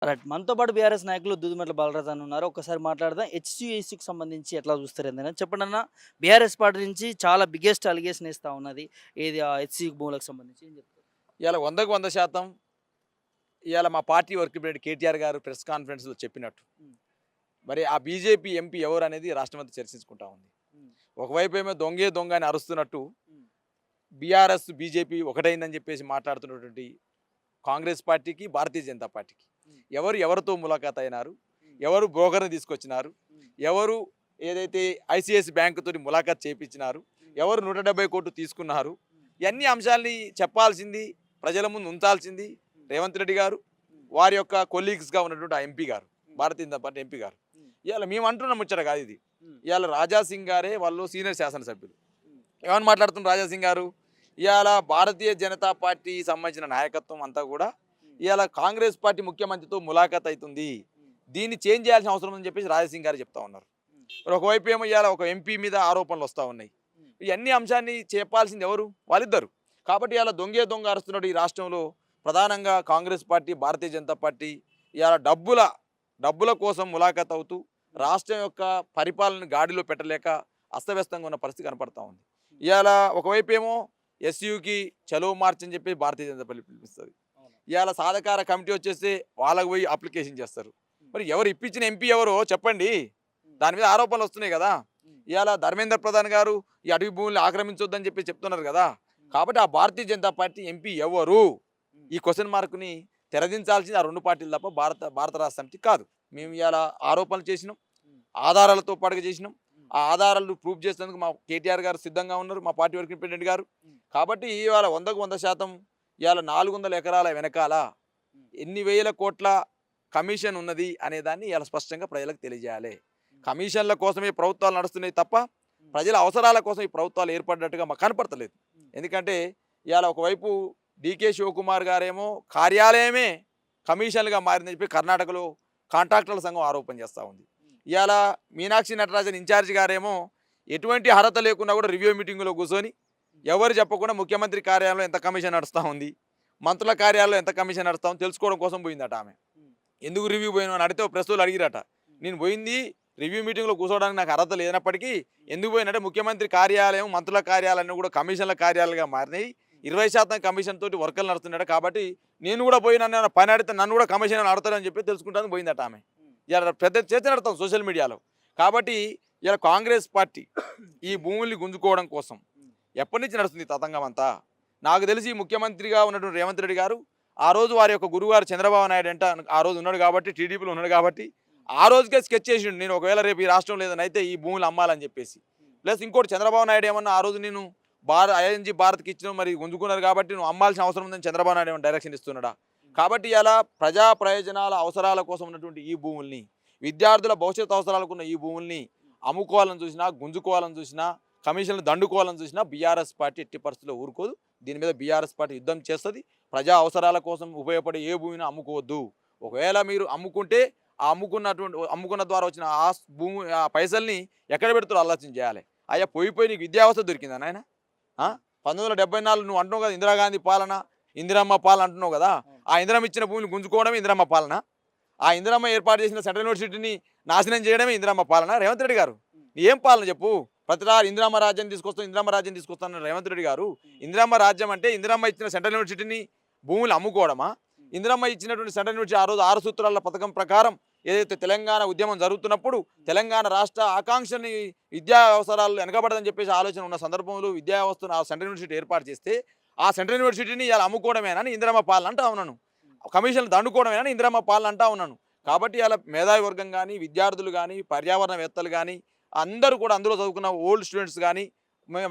Right. మనతో పాటు BRS నాయకులు దూదిమెట్ల బాలరాజు అన్న ఉన్నారు. ఒక్కసారి మాట్లాడదాం. హెచ్‌సీఏసీకి సంబంధించి ఎట్లా చూస్తారు ఏందని చెప్పండన్న. బీఆర్ఎస్ పార్టీ నుంచి చాలా బిగ్గెస్ట్ అలిగేషన్ ఏస్తా ఉన్నది. ఏది హెచ్‌సీ భూములకు సంబంధించి ఏం చెప్తారు? ఇవాళ 100% ఇవాళ మా పార్టీ వర్క్ ప్రెసిడెంట్ కేటీఆర్ గారు ప్రెస్ కాన్ఫరెన్స్‌లో చెప్పినట్టు. హ్మ్. మరి ఆ బీజేపీ ఎంపీ ఎవరనేది రాష్ట్రమంతా చర్చించుకుంటా ఉంది. హ్మ్. ఒకవైపేమో దొంగే దొంగ అని అరుస్తున్నట్టు హ్మ్. బీఆర్ఎస్, బీజేపీ ఒకటైందని చెప్పేసి మాట్లాడుతున్నటువంటి కాంగ్రెస్ పార్టీకి, భారతీయ జనతా పార్టీకి హ్మ్. ఎవరు ఎవరితో ములాఖాత్ అయినారు? హ్మ్. ఎవరు బ్రోకర్‌ని తీసుకొచ్చినారు? హ్మ్. ఎవరు ఏదైతే ఐసీఐసీ బ్యాంకుతోటి ములాఖాత్ చేపించినారు? హ్మ్. ఎవరు 170 కోట్లు తీసుకున్నారు? హ్మ్. ఇవన్నీ అంశాల్ని చెప్పాల్సింది, ప్రజల ముందు ఉంచాల్సింది హ్మ్. రేవంత్ రెడ్డి గారు, హ్మ్. వారి యొక్క కొలీగ్స్‌గా ఉన్నటువంటి ఆ ఎంపీ గారు, హ్మ్. భారతీయ జనతా పార్టీ ఎంపీ గారు. హ్మ్. ఇవాళ మేము అంటున్న ముచ్చట కాదు ఇది. హ్మ్. ఇవాళ రాజా సింగ్ గారే వాళ్ళు సీనియర్ శాసనసభ్యులు. హ్మ్. ఏమని మాట్లాడుతున్నారు రాజా సింగ్ గారు? ఇవాళ భారతీయ జనతా పార్టీ సంబంధించిన నాయకత్వం అంతా కూడా హ్మ్. ఇవాళ కాంగ్రెస్ పార్టీ ముఖ్యమంత్రితో ములాఖాత్ అవుతుంది. హ్మ్. దీన్ని చేంజ్ చేయాల్సిన అవసరం ఉందని చెప్పేసి రాజా సింగ్ గారు చెప్తా ఉన్నారు. హ్మ్. మరి ఒకవైపు ఏమో ఇవాళ ఒక ఎంపీ మీద ఆరోపణలు వస్తూ ఉన్నాయి. హ్మ్. ఇవన్నీ అంశాన్ని చెప్పాల్సింది ఎవరు? వాళ్ళిద్దరు. కాబట్టి ఇవాళ దొంగే దొంగ అరుస్తున్నట్టు ఈ రాష్ట్రంలో ప్రధానంగా కాంగ్రెస్ పార్టీ, భారతీయ జనతా పార్టీ ఇవాళ డబ్బుల కోసం ములాఖాత్ అవుతూ హ్మ్. రాష్ట్రం యొక్క పరిపాలన గాడిలో పెట్టలేక అస్తవ్యస్తంగా ఉన్న పరిస్థితి కనపడతా ఉంది. హ్మ్. ఇవాళ ఒకవైపు ఏమో ఎస్యూకి చలో మార్చ్ అని చెప్పి భారతీయ జనతా పార్టీ పిలిపిస్తుంది. అవును. ఇవాళ సాధకార కమిటీ వచ్చేస్తే వాళ్ళకి పోయి అప్లికేషన్ చేస్తారు. హ్మ్. మరి ఎవరు ఇప్పించిన ఎంపీ ఎవరో చెప్పండి. హ్మ్. దాని మీద ఆరోపణలు వస్తున్నాయి కదా. హ్మ్. ఇవాళ ధర్మేంద్ర ప్రధాన్ గారు ఈ అటవీ భూముల్ని ఆక్రమించొద్దని చెప్పి చెప్తున్నారు కదా. హ్మ్. కాబట్టి ఆ భారతీయ జనతా పార్టీ ఎంపీ ఎవరు? హ్మ్. ఈ క్వశ్చన్ మార్క్‌ని తెరదించాల్సింది ఆ 2 పార్టీలు తప్ప భారత భారత రాష్ట్ర సమితి కాదు. మేము హ్మ్. ఇవాళ ఆరోపణలు చేసినాం. హ్మ్. ఆధారాలతో పాటుగా చేసినాం. హ్మ్. ఆ ఆధారాలు ప్రూఫ్ చేసేందుకు మా కేటీఆర్ గారు సిద్ధంగా ఉన్నారు. మా పార్టీ వర్కింగ్ ప్రెసిడెంట్ గారు. హ్మ్. కాబట్టి ఇవాళ 100% ఇవాళ 400 ఎకరాల వెనకాల హ్మ్. ఎన్ని వేల కోట్ల కమిషన్ ఉన్నది అనేదాన్ని ఇవాళ స్పష్టంగా ప్రజలకు తెలియజేయాలి. హ్మ్. కమిషన్ల కోసమే ప్రభుత్వాలు నడుస్తున్నాయి తప్ప హ్మ్. ప్రజల అవసరాల కోసం ఈ ప్రభుత్వాలు ఏర్పడినట్టుగా మాకు కనపడతలేదు. హ్మ్. ఎందుకంటే ఇవాళ ఒకవైపు డీకే శివకుమార్ గారేమో కార్యాలయమే కమిషన్లుగా మారిందని చెప్పి కర్ణాటకలో కాంట్రాక్టర్ల సంఘం ఆరోపణ చేస్తూ ఉంది. హ్మ్. ఇవాళ మీనాక్షి నటరాజన్ ఇన్ఛార్జ్ గారేమో ఎటువంటి అర్హత లేకున్నా కూడా రివ్యూ మీటింగ్లో కూర్చొని హ్మ్. ఎవరు చెప్పకుండా ముఖ్యమంత్రి కార్యాలయంలో ఎంత కమిషన్ నడుస్తూ ఉంది, మంత్రుల కార్యాలయంలో ఎంత కమిషన్ నడుస్తా ఉంది తెలుసుకోవడం కోసం పోయిందట ఆమె. హ్మ్. ఎందుకు రివ్యూ పోయినా అని అడిగితే ప్రెస్లో అడిగిరట. హ్మ్. నేను పోయింది రివ్యూ మీటింగ్లో కూర్చోవడానికి నాకు అర్హత లేనప్పటికీ హ్మ్. ఎందుకు పోయినంటే ముఖ్యమంత్రి కార్యాలయం, మంత్రుల కార్యాలయం కూడా కమిషన్ల కార్యాలయంగా మారినాయి. హ్మ్. 20% కమిషన్ తోటి వర్కర్లు నడుస్తున్నాడు కాబట్టి నేను కూడా పోయి నన్ను ఏమైనా పని అడిగితే నన్ను కూడా కమిషన్ అడతారని చెప్పి తెలుసుకుంటాను పోయిందట ఆమె. హ్మ్. ఇలా పెద్ద చర్చ నడతాం సోషల్ మీడియాలో. కాబట్టి ఇలా కాంగ్రెస్ పార్టీ ఈ భూముల్ని గుంజుకోవడం కోసం హ్మ్. ఎప్పటి నుంచి నడుస్తుంది ఈ తతంగం అంతా? నాకు తెలిసి ముఖ్యమంత్రిగా ఉన్నటువంటి రేవంత్ రెడ్డి గారు ఆ రోజు వారి యొక్క గురువుగారు చంద్రబాబు నాయుడు అంట ఆ రోజు ఉన్నాడు కాబట్టి టీడీపీలో ఉన్నాడు కాబట్టి హ్మ్. ఆ రోజుకే స్కెచ్ చేసిండు. నేను ఒకవేళ రేపు ఈ రాష్ట్రం లేదని అయితే ఈ భూములు అమ్మాలని చెప్పేసి. హ్మ్. ప్లస్ ఇంకోటి చంద్రబాబు నాయుడు ఏమన్నా ఆ రోజు నేను ఐఎన్జీ భారత్కి ఇచ్చిన మరి గుంజుకున్నారు కాబట్టి నువ్వు అమ్మాల్సిన అవసరం ఉందని చంద్రబాబు నాయుడు ఏమైనా డైరెక్షన్ ఇస్తున్నాడా? హ్మ్. కాబట్టి ఇలా ప్రజా ప్రయోజనాల అవసరాల కోసం ఉన్నటువంటి ఈ భూముల్ని, విద్యార్థుల భవిష్యత్ అవసరాలకు ఉన్న ఈ భూముల్ని హ్మ్. అమ్ముకోవాలని చూసినా, గుంజుకోవాలని చూసినా, కమిషన్లు దండుకోవాలని చూసినా బీఆర్ఎస్ పార్టీ ఎట్టి పరిస్థితుల్లో ఊరుకోదు. దీని మీద బీఆర్ఎస్ పార్టీ యుద్ధం చేస్తుంది. ప్రజా అవసరాల కోసం ఉపయోగపడే ఏ భూమిని అమ్ముకోవద్దు. ఒకవేళ మీరు అమ్ముకుంటే అమ్ముకున్న ద్వారా వచ్చిన భూమి ఆ పైసల్ని ఎక్కడ పెడుతారో ఆలోచన చేయాలి. అయ్యా పోయి నీకు విద్యావస్థ దొరికిందా నాయన? ఆ? హ్మ్. 1974 నువ్వు అంటున్నావు కదా ఇందిరాగాంధీ పాలన, ఇందిరమ్మ పాలన అంటున్నావు కదా. అవును. ఆ ఇందిరమ్మ ఇచ్చిన భూమిని గుంజుకోవడమే ఇందిరమ్మ పాలన. ఆ హ్మ్. ఇందిరమ్మ ఏర్పాటు చేసిన సెంట్రల్ యూనివర్సిటీని నాశనం చేయడమే ఇందిరమ్మ పాలన. రేవంత్ రెడ్డి గారు హ్మ్. నీ ఏం పాలన చెప్పు? ప్రతిసారి ఇందిరమ్మ రాజ్యం తీసుకొస్తాం, ఇందిరమ్మ రాజ్యం తీసుకొస్తాను రేవంత్ రెడ్డి గారు. హ్మ్. ఇందిరమ్మ రాజ్యం అంటే ఇందిరమ్మ ఇచ్చిన సెంట్రల్ యూనివర్సిటీని భూములు అమ్ముకోవడమా? హ్మ్. ఇందిరమ్మ ఇచ్చినటువంటి సెంట్రల్ యూనివర్సిటీ ఆ రోజు 6 సూత్రాల పథకం ప్రకారం ఏదైతే తెలంగాణ ఉద్యమం జరుగుతున్నప్పుడు హ్మ్. తెలంగాణ రాష్ట్ర ఆకాంక్షని విద్యా అవసరాలు వెనకబడదని చెప్పేసి ఆలోచన ఉన్న సందర్భంలో విద్యా వ్యవస్థను ఆ సెంట్రల్ యూనివర్సిటీ ఏర్పాటు చేస్తే ఆ సెంట్రల్ యూనివర్సిటీని ఇలా అమ్ముకోవడమేనని ఇందిరమ్మ పాలన అంటా ఉన్నాను. హ్మ్. కమిషన్లు దండుకోవడమేనని ఇందిరమ్మ పాలన అంటా ఉన్నాను. హ్మ్. కాబట్టి అలా మేధావి వర్గం కానీ, విద్యార్థులు కానీ, పర్యావరణవేత్తలు కానీ అందరూ కూడా అందులో చదువుకున్న ఓల్డ్ స్టూడెంట్స్ కానీ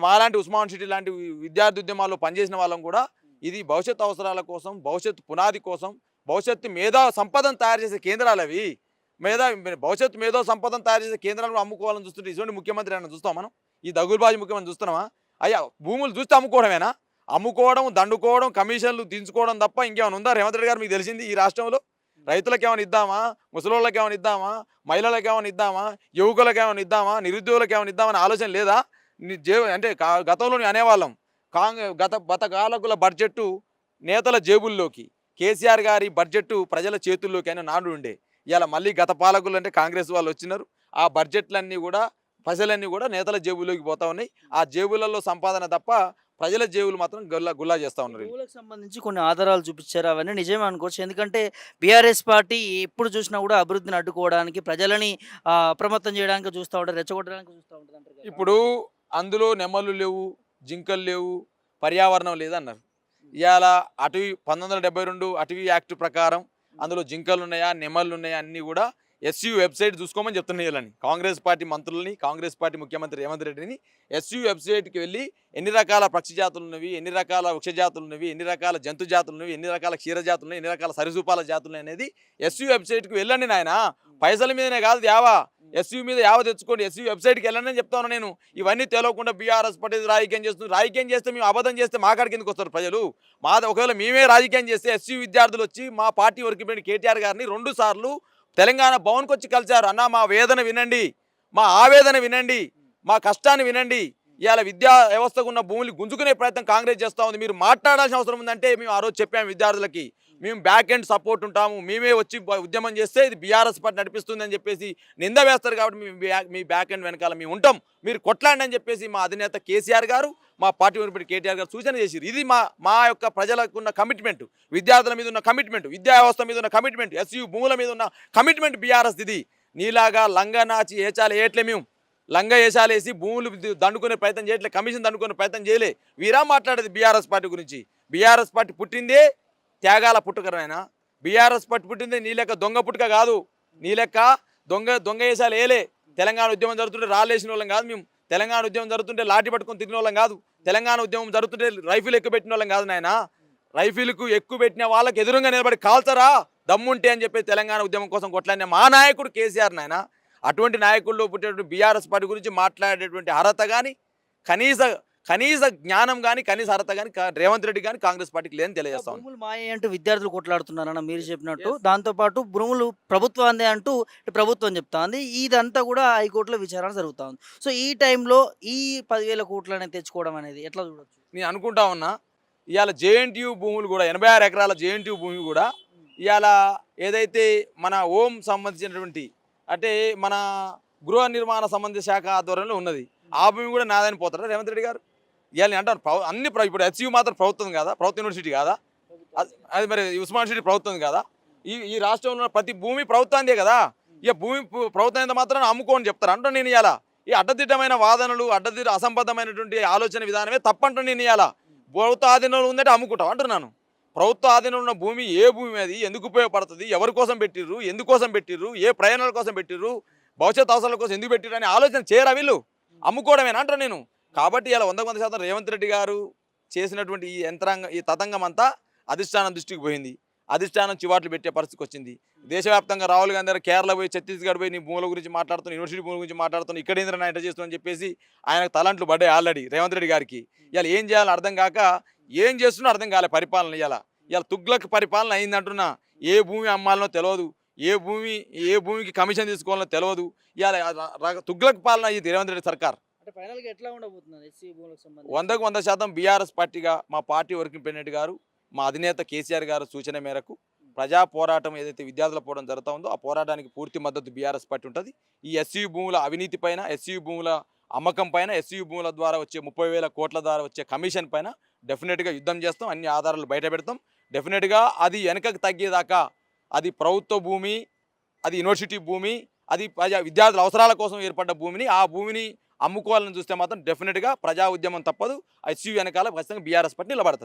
మాలాంటి ఉస్మాన్ సిటీ లాంటి విద్యార్థి ఉద్యమాల్లో పనిచేసిన వాళ్ళం కూడా హ్మ్. ఇది భవిష్యత్ అవసరాల కోసం, భవిష్యత్తు పునాది కోసం, భవిష్యత్తు మేధా సంపదను తయారు చేసే కేంద్రాలు అవి. హ్మ్. భవిష్యత్తు మేధో సంపదను తయారు చేసే కేంద్రాలను అమ్ముకోవాలని చూస్తుంటే ఇటువంటి ముఖ్యమంత్రి అని చూస్తాం మనం. ఈ దగులుబాజీ ముఖ్యమంత్రి చూస్తున్నామా? అయ్యా భూములు చూస్తే అమ్ముకోవడమేనా? అమ్ముకోవడం, దండుకోవడం, కమిషన్లు దించుకోవడం తప్ప ఇంకేమైనా ఉందా రేవంత్ రెడ్డి గారు మీకు తెలిసింది ఈ రాష్ట్రంలో? హ్మ్. రైతులకేమైనా ఇద్దామా? ముసలోళ్ళకేమైనా ఇద్దామా? మహిళలకేమైనా ఇద్దామా? యువకులకేమైనా ఇద్దామా? నిరుద్యోగులకేమైనా ఇద్దామని ఆలోచన లేదా? అంటే గతంలో అనేవాళ్ళం గత గత కాలకుల బడ్జెట్టు నేతల జేబుల్లోకి, కేసీఆర్ గారి బడ్జెట్ ప్రజల చేతుల్లోకైనా నాడు ఉండే. ఇవాళ మళ్ళీ గత పాలకులు అంటే కాంగ్రెస్ వాళ్ళు వచ్చినారు. ఆ బడ్జెట్లన్నీ కూడా ప్రజలన్నీ కూడా నేతల జేబులోకి పోతా ఉన్నాయి. ఆ జేబులలో సంపాదన తప్ప ప్రజల జేబులు మాత్రం గుల్లా చేస్తూ ఉన్నారు. భూములకు సంబంధించి కొన్ని ఆధారాలు చూపించారు. అవన్నీ నిజమే అనుకోవచ్చు. ఎందుకంటే బీఆర్ఎస్ పార్టీ ఎప్పుడు చూసినా కూడా అభివృద్ధిని అడ్డుకోవడానికి, ప్రజలని అప్రమత్తం చేయడానికి చూస్తూ ఉంటారు, రెచ్చగొట్టడానికి చూస్తూ ఉంటారు అంటారు కదా. ఇప్పుడు అందులో నెమళ్ళు లేవు, జింకలు లేవు, పర్యావరణం లేదన్నారు. ఇవాళ అటవీ 1972 అటవీ యాక్ట్ ప్రకారం అందులో జింకలు ఉన్నాయా, నెమళ్ళు ఉన్నాయా అన్నీ కూడా ఎస్యూ వెబ్సైట్ చూసుకోమని చెప్తున్నాయి. వీళ్ళని కాంగ్రెస్ పార్టీ మంత్రులని, కాంగ్రెస్ పార్టీ ముఖ్యమంత్రి రేవంత్ రెడ్డిని ఎస్యూ వెబ్సైట్కి వెళ్ళి ఎన్ని రకాల పక్షి జాతులు ఉన్నవి, ఎన్ని రకాల వృక్ష జాతులు ఉన్నవి, ఎన్ని రకాల జంతు జాతులు ఉన్నవి, ఎన్ని రకాల క్షీర జాతులు ఉన్నాయి, ఎన్ని రకాల సరిసూపాల జాతులు అనేది ఎస్యూ వెబ్సైట్కి వెళ్ళండి నాయన. పైసల మీదనే కాదు యావా, ఎస్యూ మీద యావ తెచ్చుకోండి, ఎస్యూ వెబ్సైట్కి వెళ్ళండి అని చెప్తాను నేను. ఇవన్నీ తెలియకుండా బీఆర్ఎస్ పార్టీ రాజకీయం చేస్తుంది. రాజకీయం చేస్తే మేము అబద్ధం చేస్తే మా కాడికి ఎందుకు వస్తారు ప్రజలు? ఒకవేళ మేమే రాజకీయం చేస్తే ఎస్యూ విద్యార్థులు వచ్చి మా పార్టీ వరకు కేటీఆర్ గారిని 2 సార్లు తెలంగాణ భవన్కి వచ్చి కలిశారు. అన్న మా వేదన వినండి, మా ఆవేదన వినండి, మా కష్టాన్ని వినండి. ఇవాళ విద్యా వ్యవస్థకు ఉన్న భూములు గుంజుకునే ప్రయత్నం కాంగ్రెస్ చేస్తూ ఉంది. మీరు మాట్లాడాల్సిన అవసరం ఉందంటే మేము ఆ రోజు చెప్పాము విద్యార్థులకి, మేము బ్యాక్ ఎండ్ సపోర్ట్ ఉంటాము, మేమే వచ్చి ఉద్యమం చేస్తే ఇది బీఆర్ఎస్ పార్టీ నడిపిస్తుంది అని చెప్పేసి నింద వేస్తారు. కాబట్టి మీ బ్యాక్ ఎండ్ వెనకాల మేము ఉంటాం, మీరు కొట్లాండి అని చెప్పేసి మా అధినేత కేసీఆర్ గారు, మా పార్టీ వరకు కేటీఆర్ గారు సూచన చేశారు. ఇది మా యొక్క ప్రజలకు ఉన్న కమిట్మెంట్, విద్యార్థుల మీద ఉన్న కమిట్మెంట్, విద్యా వ్యవస్థ మీద ఉన్న కమిట్మెంట్, ఎస్యూ భూముల మీద ఉన్న కమిట్మెంట్ బీఆర్ఎస్. ఇది నీలాగా లంగా నాచి ఏచాలు ఏట్లే, మేము లంగా ఏసాలేసి భూములు దండుకునే ప్రయత్నం చేయట్లే, కమిషన్ దండుకునే ప్రయత్నం చేయలే. వీరా మాట్లాడేది బీఆర్ఎస్ పార్టీ గురించి. బీఆర్ఎస్ పార్టీ పుట్టిందే త్యాగాల పుట్టుకరైనా. బీఆర్ఎస్ పార్టీ పుట్టిందే నీ లెక్క దొంగ పుట్టుక కాదు, నీ లెక్క దొంగ వేసాలు ఏలే. తెలంగాణ ఉద్యమం జరుగుతుంటే రాళ్ళేసిన వాళ్ళం కాదు మేము, తెలంగాణ ఉద్యమం జరుగుతుంటే లాఠీ పట్టుకొని తిరిగిన వాళ్ళం కాదు, తెలంగాణ ఉద్యమం జరుగుతుంటే రైఫిల్ ఎక్కువ పెట్టిన వాళ్ళం కాదు నాయన. రైఫిల్కు ఎక్కువ పెట్టిన వాళ్ళకి ఎదురుగా నిలబడి కాల్చరా దమ్ముంటే అని చెప్పి తెలంగాణ ఉద్యమం కోసం కొట్లాడిన మా నాయకుడు కేసీఆర్ నాయన. అటువంటి నాయకుల్లో పుట్టేటువంటి బీఆర్ఎస్ పార్టీ గురించి మాట్లాడేటువంటి అర్హత కానీ, కనీస జ్ఞానం కానీ, కనీస అర్హత కానీ రేవంత్ రెడ్డి కానీ కాంగ్రెస్ పార్టీకి లేదని తెలియజేస్తాం. భూములు మాయ అంటూ విద్యార్థులు కొట్లాడుతున్నారన్న మీరు చెప్పినట్టు, దాంతోపాటు భూములు ప్రభుత్వాందే అంటూ ప్రభుత్వం చెప్తా ఉంది. ఇదంతా కూడా హైకోర్టులో విచారణ జరుగుతూ ఉంది. సో ఈ టైంలో ఈ 10,000 కోట్లు అనేది తెచ్చుకోవడం అనేది ఎట్లా చూడొచ్చు? నేను అనుకుంటా ఉన్నా, ఇవాళ జేఎన్టీయూ భూములు కూడా 86 ఎకరాల జేఎన్టీయూ భూమి కూడా ఇవాళ ఏదైతే మన హోం సంబంధించినటువంటి అంటే మన గృహ నిర్మాణ సంబంధిత శాఖ ఆధ్వర్యంలో ఉన్నది, ఆ భూమి కూడా నాదని పోతారా రేవంత్ రెడ్డి గారు? ఇవాళ అంటారు అన్ని ఇప్పుడు హెచ్యూ మాత్రం ప్రభుత్వం కాదా, ప్రభుత్వ యూనివర్సిటీ కాదా, అది మరి ఉస్మాన్ యూనివర్సిటీ ప్రభుత్వం కాదా? ఈ రాష్ట్రంలో ఉన్న ప్రతి భూమి ప్రభుత్వాందే కదా. ఇక భూమి ప్రభుత్వం ఎంత మాత్రం అమ్ముకోని చెప్తారు అంటాను నేను. ఇవాళ ఈ అడ్డదిడ్డమైన వాదనలు, అసంబద్ధమైనటువంటి ఆలోచన విధానమే తప్పంటాను నేను. ఇవాళ ప్రభుత్వ ఆధీనంలో ఉందంటే అమ్ముకుంటాం అంటున్నాను. ప్రభుత్వ ఆధీనంలో ఉన్న భూమి ఏ భూమి అది, ఎందుకు ఉపయోగపడుతుంది, ఎవరి కోసం పెట్టిర్రు, ఎందుకోసం పెట్టిర్రు, ఏ ప్రయాణాల కోసం పెట్టిర్రు, భవిష్యత్ అవసరాల కోసం ఎందుకు పెట్టిర్రు అని ఆలోచన చేయరా వీళ్ళు? అమ్ముకోవడమేనా అంటారు నేను. కాబట్టి ఇలా 100% రేవంత్ రెడ్డి గారు చేసినటువంటి ఈ తతంగం అంతా అధిష్టానం దృష్టికి పోయింది. అధిష్టానం చివాట్లు పెట్టే పరిస్థితికి వచ్చింది. దేశవ్యాప్తంగా రాహుల్ గాంధీ గారు కేరళ పోయి, ఛత్తీస్గఢ్ పోయి నీ భూముల గురించి మాట్లాడుతున్నా, యూనివర్సిటీ భూముల గురించి మాట్లాడుతున్నా, ఇక్కడ ఏంద్ర నా చేస్తున్నా అని చెప్పేసి ఆయనకు తలంట్లు పడ్డాయి ఆల్రెడీ రేవంత్ రెడ్డి గారికి. ఇలా ఏం చేయాలో అర్థం కాక ఏం చేస్తున్నా అర్థం కాలే పరిపాలన. ఇలా తుగ్లక్ పరిపాలన అయిందంటున్నా. ఏ భూమి అమ్మాలనో తెలియదు, ఏ భూమికి కమిషన్ తీసుకోవాలనో తెలియదు. ఇలా తుగ్లక్ పాలన అయ్యింది రేవంత్ రెడ్డి సర్కార్. అంటే ఫైనల్గా ఎట్లా ఉండబోతున్నారు ఎస్సీ భూములకు సంబంధించి? 100% బీఆర్ఎస్ పార్టీగా మా పార్టీ వర్కింగ్ ప్రెసిడెంట్ గారు, మా అధినేత కేసీఆర్ గారు సూచన మేరకు ప్రజా పోరాటం ఏదైతే విద్యార్థుల పోవడం జరుగుతూ ఉందో ఆ పోరాటానికి పూర్తి మద్దతు బీఆర్ఎస్ పార్టీ ఉంటుంది. ఈ ఎస్సీ భూముల అవినీతి పైన, ఎస్సీ భూముల అమ్మకం పైన, ఎస్సీ భూముల ద్వారా వచ్చే 30,000 కోట్ల ద్వారా వచ్చే కమిషన్ పైన డెఫినెట్గా యుద్ధం చేస్తాం. అన్ని ఆధారాలు బయట పెడతాం. డెఫినెట్గా అది వెనకకు తగ్గేదాకా, అది ప్రభుత్వ భూమి, అది యూనివర్సిటీ భూమి, అది విద్యార్థుల అవసరాల కోసం ఏర్పడ్డ భూమిని, ఆ భూమిని అమ్ముకోవాలని చూస్తే మాత్రం డెఫినెట్గా ప్రజా ఉద్యమం తప్పదు. ఎస్సీ వెనకాల ఖచ్చితంగా బీఆర్ఎస్ పార్టీ నిలబడుతుంది.